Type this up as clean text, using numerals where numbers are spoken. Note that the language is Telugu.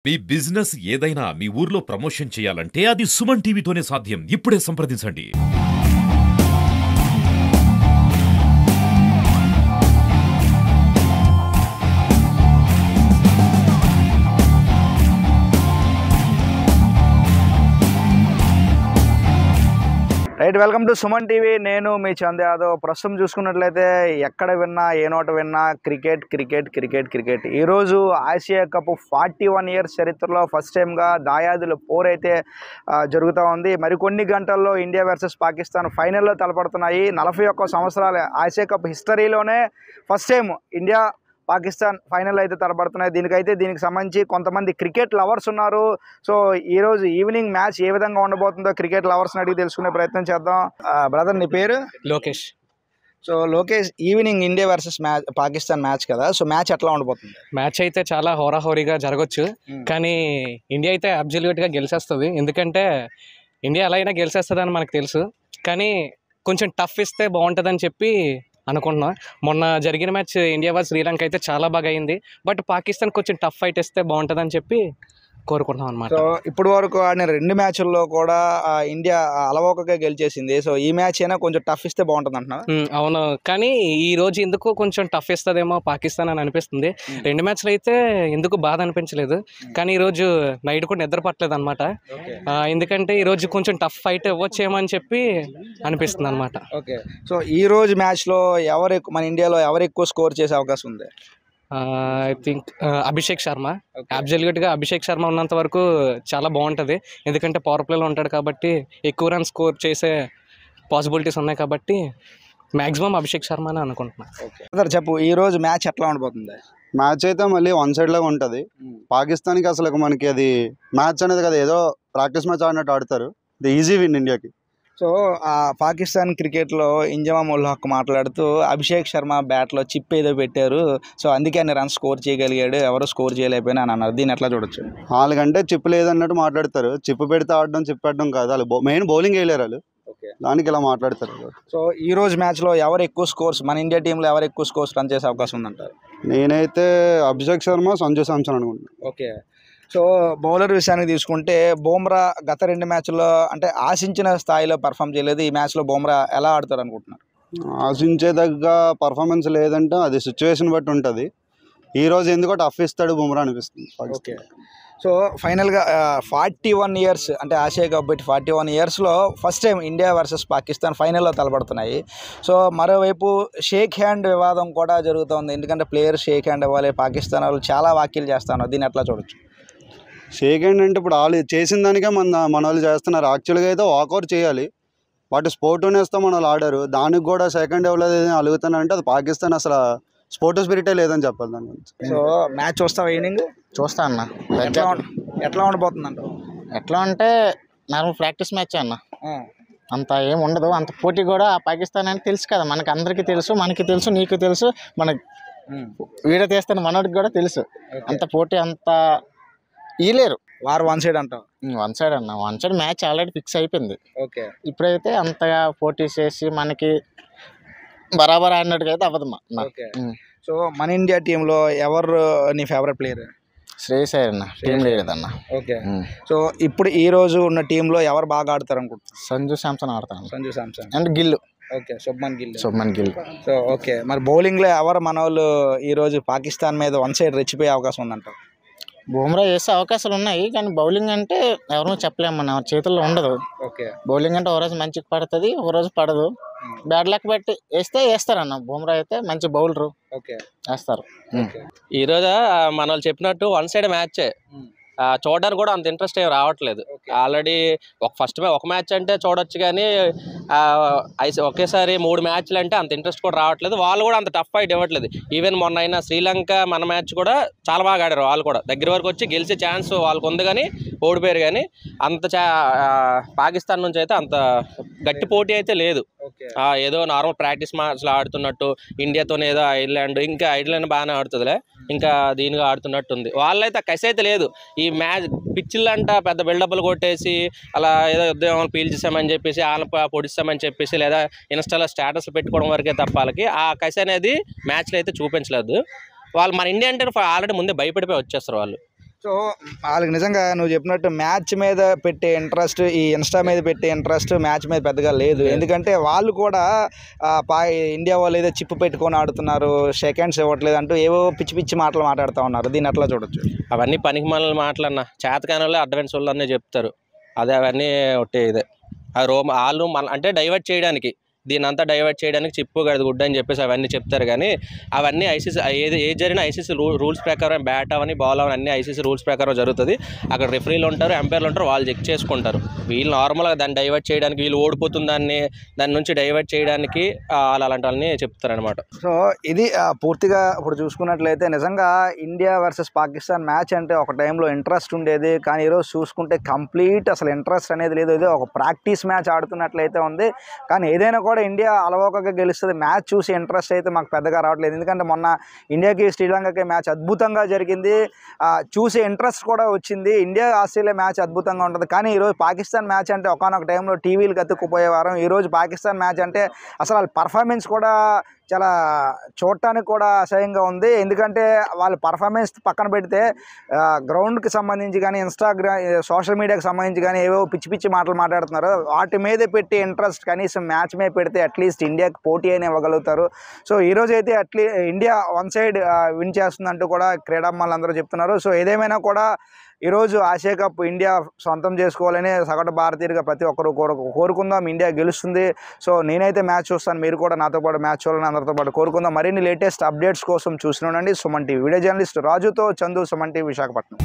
మీ బిజినెస్ ఏదైనా మీ ఊర్లో ప్రమోషన్ చేయాలంటే అది సుమన్ టీవీతోనే సాధ్యం. ఇప్పుడే సంప్రదించండి. Right, welcome to Suman TV. నేను మీ చంద్ యాదవ్. ప్రస్తుతం చూసుకున్నట్లయితే ఎక్కడ విన్నా ఏ నోట విన్నా క్రికెట్ క్రికెట్ క్రికెట్ క్రికెట్. ఈరోజు ఆసియా కప్ 41 ఇయర్స్ చరిత్రలో ఫస్ట్ టైంగా దాయాదుల పోర్ అయితే జరుగుతూ ఉంది. మరికొన్ని గంటల్లో ఇండియా వర్సెస్ పాకిస్తాన్ ఫైనల్లో తలపడుతున్నాయి. 41 సంవత్సరాల ఆసియా కప్ హిస్టరీలోనే first time India Pakistan final అయితే తలపడుతున్నాయి. దీనికి సంబంధించి కొంతమంది క్రికెట్ లవర్స్ ఉన్నారు. సో ఈరోజు ఈవినింగ్ మ్యాచ్ ఏ విధంగా ఉండబోతుందో క్రికెట్ లవర్స్ని అడిగి తెలుసుకునే ప్రయత్నం చేద్దాం. బ్రదర్, నీ పేరు? Lokesh. So Lokesh, evening India versus Pakistan match కదా, సో మ్యాచ్ ఎట్లా ఉండబోతుంది? మ్యాచ్ అయితే చాలా హోరాహోరీగా జరగచ్చు, కానీ ఇండియా అయితే అబ్జల్యూట్గా గెలిచేస్తుంది. ఎందుకంటే ఇండియా ఎలా అయినా గెలిచేస్తుంది అని మనకు తెలుసు, కానీ కొంచెం టఫ్ ఇస్తే బాగుంటుందని చెప్పి అనుకుంటున్నాం. మొన్న జరిగిన మ్యాచ్ ఇండియా వర్సెస్ శ్రీలంక అయితే చాలా బాగా అయింది, బట్ పాకిస్తాన్ కొంచెం టఫ్ ఫైట్ ఇస్తే బాగుంటుందని చెప్పి కోరుకుంటున్నాం అనమాట. సో ఇప్పుడు వరకు ఆడిన 2 మ్యాచ్ల్లో కూడా ఇండియా అలవోకగా గెలిచేసింది. సో ఈ మ్యాచ్ అయినా కొంచెం టఫ్ ఇస్తే బాగుంటుంది అంటున్నా. అవును, కానీ ఈ రోజు ఎందుకు కొంచెం టఫ్ ఇస్తుందేమో పాకిస్తాన్ అని అనిపిస్తుంది. 2 మ్యాచ్లు అయితే ఎందుకు బాధ అనిపించలేదు, కానీ ఈరోజు నైట్ కూడా నిద్ర పట్టలేదు అనమాట. ఎందుకంటే ఈరోజు కొంచెం టఫ్ ఫైట్ ఇవ్వచ్చేమో అని చెప్పి అనిపిస్తుంది అనమాట. ఓకే, సో ఈ రోజు మ్యాచ్లో మన ఇండియాలో ఎవరు ఎక్కువ స్కోర్ చేసే అవకాశం ఉంది? I think Abhishek Sharma. అబ్జల్యూట్గా అభిషేక్ శర్మ ఉన్నంత వరకు చాలా బాగుంటుంది, ఎందుకంటే పవర్ ప్లేలో ఉంటాడు కాబట్టి ఎక్కువ రన్ స్కోర్ చేసే పాసిబిలిటీస్ ఉన్నాయి కాబట్టి మ్యాక్సిమం అభిషేక్ శర్మ అని అనుకుంటున్నాను. ఓకే, చెప్పు ఈ రోజు మ్యాచ్ ఎట్లా ఉండబోతుంది? మ్యాచ్ అయితే మళ్ళీ వన్ సైడ్ లాగా ఉంటుంది. పాకిస్తాన్కి అసలు మనకి అది మ్యాచ్ అనేది కదా, ఏదో ప్రాక్టీస్ మ్యాచ్ ఆడినట్టు ఆడతారు. ఇది ఈజీ విన్ ఇండియాకి. సో పాకిస్తాన్ క్రికెట్లో ఇంజమామ్ ఉల్ హక్ మాట్లాడుతూ అభిషేక్ శర్మ బ్యాట్లో చిప్ ఏదో పెట్టారు, సో అందుకే ఆయన రన్ స్కోర్ చేయగలిగాడు, ఎవరు స్కోర్ చేయలేకపోయినా అని అన్నారు. దీన్ని ఎట్లా చూడొచ్చు? వాళ్ళకంటే చిప్ లేదన్నట్టు మాట్లాడతారు. చిప్ పెడితే ఆడడం, చిప్ పెట్టడం కాదు. వాళ్ళు మెయిన్ బౌలింగ్ వేయలేరు వాళ్ళు, దానికి ఇలా మాట్లాడతారు. సో ఈ రోజు మ్యాచ్లో ఎవరు ఎక్కువ స్కోర్స్, మన ఇండియా టీంలో ఎవరు ఎక్కువ స్కోర్స్ రన్ చేసే అవకాశం ఉందంటారు? నేనైతే అభిషేక్ శర్మ, సంజు శాంసన్ అనుకుంటున్నాను. ఓకే, సో బౌలర్ విషయానికి తీసుకుంటే బుమ్రా గత 2 మ్యాచ్ల్లో అంటే ఆశించిన స్థాయిలో పర్ఫామ్ చేయలేదు. ఈ మ్యాచ్లో బుమ్రా ఎలా ఆడతారు అనుకుంటున్నారు? ఆశించేదగ్గ పర్ఫార్మెన్స్ లేదంటే అది సిచ్యువేషన్ బట్టి ఉంటుంది. ఈరోజు ఎందుకో టఫ్ ఇస్తాడు బుమ్రా అనిపిస్తుంది. ఓకే, సో ఫైనల్గా 41 ఇయర్స్ అంటే ఆసియా కప్ పెట్టి 41 ఇయర్స్లో first time India versus Pakistan ఫైనల్లో తలపడుతున్నాయి. సో మరోవైపు షేక్ హ్యాండ్ వివాదం కూడా జరుగుతుంది, ఎందుకంటే ప్లేయర్ షేక్ హ్యాండ్ ఇవ్వాలి, పాకిస్తాన్ వాళ్ళు చాలా వ్యాఖ్యలు చేస్తున్నారు. దీన్ని ఎట్లా చూడొచ్చు? షేక్ హ్యాండ్ అంటే ఇప్పుడు వాళ్ళు చేసిన దానికే మన వాళ్ళు చేస్తున్నారు. యాక్చువల్గా అయితే వాకౌట్ చేయాలి, వాటి స్పోర్ట్ వేస్తే మన వాళ్ళు ఆడారు. దానికి కూడా సెకండ్ ఇవ్వలేదు అలుగుతానంటే అది పాకిస్తాన్ అసలు స్పోర్ట్ స్పిరిటే లేదని చెప్పాలి దాని గురించి. సో మ్యాచ్ చూస్తావా? ఈవినింగ్ చూస్తా అన్న. ఎట్లా ఉండబోతుంది అంట? ఎట్లా అంటే నార్మల్ ప్రాక్టీస్ మ్యాచ్ అన్న, అంత ఏం ఉండదు. అంత పోటీ కూడా పాకిస్తాన్ అని తెలుసు కదా, మనకి అందరికీ తెలుసు, మనకి తెలుసు, నీకు తెలుసు, మనకి వీడియో తీస్తాను మనోడికి కూడా తెలుసు. అంత పోటీ అంత ఇలేరు. వారు వన్ సైడ్ అంటావు? వన్ సైడ్ అన్న, one side match already fix అయిపోయింది. ఓకే, ఇప్పుడైతే అంతగా పోటీ చేసి మనకి బరాబర్ ఆడినట్టుగా అయితే అవ్వదు. ఓకే, సో మన ఇండియా టీంలో ఎవరు నీ ఫేవరెట్ ప్లేయర్? శ్రేయస్ అయ్యర్ అన్న, టీం లేదన్న. ఓకే, సో ఇప్పుడు ఈ రోజు ఉన్న టీంలో ఎవరు బాగా ఆడతారు అనుకుంటున్నారు? సంజు శాంసన్ ఆడతాను. Sanju Samson and Gill. Okay, Shubman Gill. So okay, మరి బౌలింగ్లో ఎవరు మన వాళ్ళు ఈరోజు పాకిస్తాన్ మీద వన్ సైడ్ రెచ్చిపోయే అవకాశం ఉందంట? బుమ్రా చేసే అవకాశాలు ఉన్నాయి, కానీ బౌలింగ్ అంటే ఎవరో చెప్పలేము, మన చేతుల్లో ఉండదు. ఓకే, బౌలింగ్ అంటే ఒక రోజు మంచిగా పడుతుంది, ఒక రోజు పడదు. బ్యాడ్ లక్ బట్టి వేస్తారన్న. బుమ్రా అయితే మంచి బౌలరు, వేస్తారు. ఈరోజు మన వాళ్ళు చెప్పినట్టు వన్ సైడ్ మ్యాచే, చూడడానికి కూడా అంత ఇంట్రెస్ట్ ఏం రావట్లేదు. ఆల్రెడీ ఒక మ్యాచ్ అంటే చూడొచ్చు, కానీ ఒకేసారి 3 మ్యాచ్లు అంటే అంత ఇంట్రెస్ట్ కూడా రావట్లేదు. వాళ్ళు కూడా అంత టఫ్ ఫైట్ ఇవ్వట్లేదు. ఈవెన్ మొన్న అయినా శ్రీలంక మన మ్యాచ్ కూడా చాలా బాగా ఆడారు. వాళ్ళు కూడా దగ్గర వరకు వచ్చి గెలిచే ఛాన్స్ వాళ్ళకు ఉంది, కానీ ఓడిపోయారు. కానీ అంత పాకిస్తాన్ నుంచి అయితే అంత గట్టి పోటీ అయితే లేదు. ఏదో నార్మల్ ప్రాక్టీస్ మ్యాచ్లు ఆడుతున్నట్టు, ఇండియాతోనే ఏదో ఐర్లాండ్ బాగానే ఆడుతుందిలే, ఇంకా దీనిగా ఆడుతున్నట్టుంది. వాళ్ళైతే కసి అయితే లేదు. ఈ మ్యాచ్ పిచ్చిళ్ళంట పెద్ద బిల్డప్లు కొట్టేసి అలా ఏదో యుద్ధం పీల్చేసామని చెప్పేసి, వాళ్ళ పొడిస్తామని చెప్పేసి, లేదా ఇన్స్టాలో స్టేటస్లు పెట్టుకోవడం వరకే తప్ప వాళ్ళకి ఆ కసి అనేది మ్యాచ్లో అయితే చూపించలేదు. వాళ్ళు మన ఇండియా అంటే ఆల్రెడీ ముందే భయపడిపోయి వచ్చేస్తారు వాళ్ళు. సో వాళ్ళకి నిజంగా నువ్వు చెప్పినట్టు మ్యాచ్ మీద పెట్టే ఇంట్రెస్ట్, ఈ ఇన్స్టా మీద పెట్టే ఇంట్రెస్ట్ మ్యాచ్ మీద పెద్దగా లేదు. ఎందుకంటే వాళ్ళు కూడా ఇండియా వాళ్ళు ఏదో చిప్పు పెట్టుకొని ఆడుతున్నారు, సెకండ్స్ ఇవ్వట్లేదు అంటూ ఏవో పిచ్చి పిచ్చి మాటలు మాట్లాడుతూ ఉన్నారు. దీన్ని ఎట్లా చూడొచ్చు? అవన్నీ పనికి మనల్ని మాటలన్నా, చేతకాని వాళ్ళు అడ్వాన్స్ వాళ్ళు అన్నీ చెప్తారు. అదే అవన్నీ ఒకటే ఇదే వాళ్ళు అంటే డైవర్ట్ చేయడానికి, దీని అంతా డైవర్ట్ చేయడానికి చిప్పు గడిది గుడ్ అని చెప్పేసి అవన్నీ చెప్తారు. కానీ అవన్నీ ఐసీసీ ఏది జరిగినా ఐసీసీ రూల్స్ ప్రకారం బ్యాట్ అవని బాల్ అవని అన్ని ఐసీసీ రూల్స్ ప్రకారం జరుగుతుంది. అక్కడ రిఫరీలు ఉంటారు, ఎంపైర్లు ఉంటారు, వాళ్ళు చెక్ చేసుకుంటారు. వీళ్ళు నార్మల్గా దాన్ని డైవర్ట్ చేయడానికి, వీళ్ళు ఓడిపోతుంది దాని నుంచి డైవర్ట్ చేయడానికి వాళ్ళు అలాంటి వాళ్ళని చెప్తారనమాట. సో ఇది పూర్తిగా ఇప్పుడు చూసుకున్నట్లయితే నిజంగా ఇండియా వర్సెస్ పాకిస్తాన్ మ్యాచ్ అంటే ఒక టైంలో ఇంట్రెస్ట్ ఉండేది. కానీ ఈరోజు చూసుకుంటే కంప్లీట్ అసలు ఇంట్రెస్ట్ అనేది లేదు. ఇది ఒక ప్రాక్టీస్ మ్యాచ్ ఆడుతున్నట్లయితే ఉంది. కానీ ఏదైనా కూడా ఇండియా అలవోకగా గెలుస్తుంది. మ్యాచ్ చూసి ఇంట్రెస్ట్ అయితే మాకు పెద్దగా రావట్లేదు. ఎందుకంటే మొన్న ఇండియాకి శ్రీలంకకి మ్యాచ్ అద్భుతంగా జరిగింది, చూసే ఇంట్రెస్ట్ కూడా వచ్చింది. ఇండియా ఆస్ట్రేలియా మ్యాచ్ అద్భుతంగా ఉంటుంది. కానీ ఈరోజు పాకిస్తాన్ మ్యాచ్ అంటే ఒకనొక టైంలో టీవీలు కత్తుక్కుపోయేవారం. ఈరోజు పాకిస్తాన్ మ్యాచ్ అంటే అసలు వాళ్ళ పర్ఫార్మెన్స్ కూడా చాలా చూడటానికి కూడా అసహ్యంగా ఉంది. ఎందుకంటే వాళ్ళ పర్ఫార్మెన్స్ పక్కన పెడితే గ్రౌండ్కి సంబంధించి కానీ సోషల్ మీడియాకి సంబంధించి కానీ ఏవో పిచ్చి పిచ్చి మాటలు మాట్లాడుతున్నారు. వాటి మీద పెట్టి ఇంట్రెస్ట్ కనీసం మ్యాచ్ మీద పెడితే అట్లీస్ట్ ఇండియాకి పోటీ అయినా ఇవ్వగలుగుతారు. సో ఈరోజు అయితే ఇండియా వన్ సైడ్ విన్ చేస్తుందంటూ కూడా క్రీడాభిమానులు చెప్తున్నారు. సో ఏదేమైనా కూడా ఈరోజు ఆసియా కప్ ఇండియా సొంతం చేసుకోవాలని సగటు భారతీయుడిగా ప్రతి ఒక్కరు కోరుకుందాం. ఇండియా గెలుస్తుంది. సో నేనైతే మ్యాచ్ చూస్తాను, మీరు కూడా నాతో పాటు మ్యాచ్ చూడాలని అందరితో పాటు కోరుకుందాం. మరిన్ని లేటెస్ట్ అప్డేట్స్ కోసం చూస్తూనే ఉండండి సుమన్ టీవీ. వీడియో జర్నలిస్ట్ రాజుతో చందు, సుమన్ టీవీ, విశాఖపట్నం.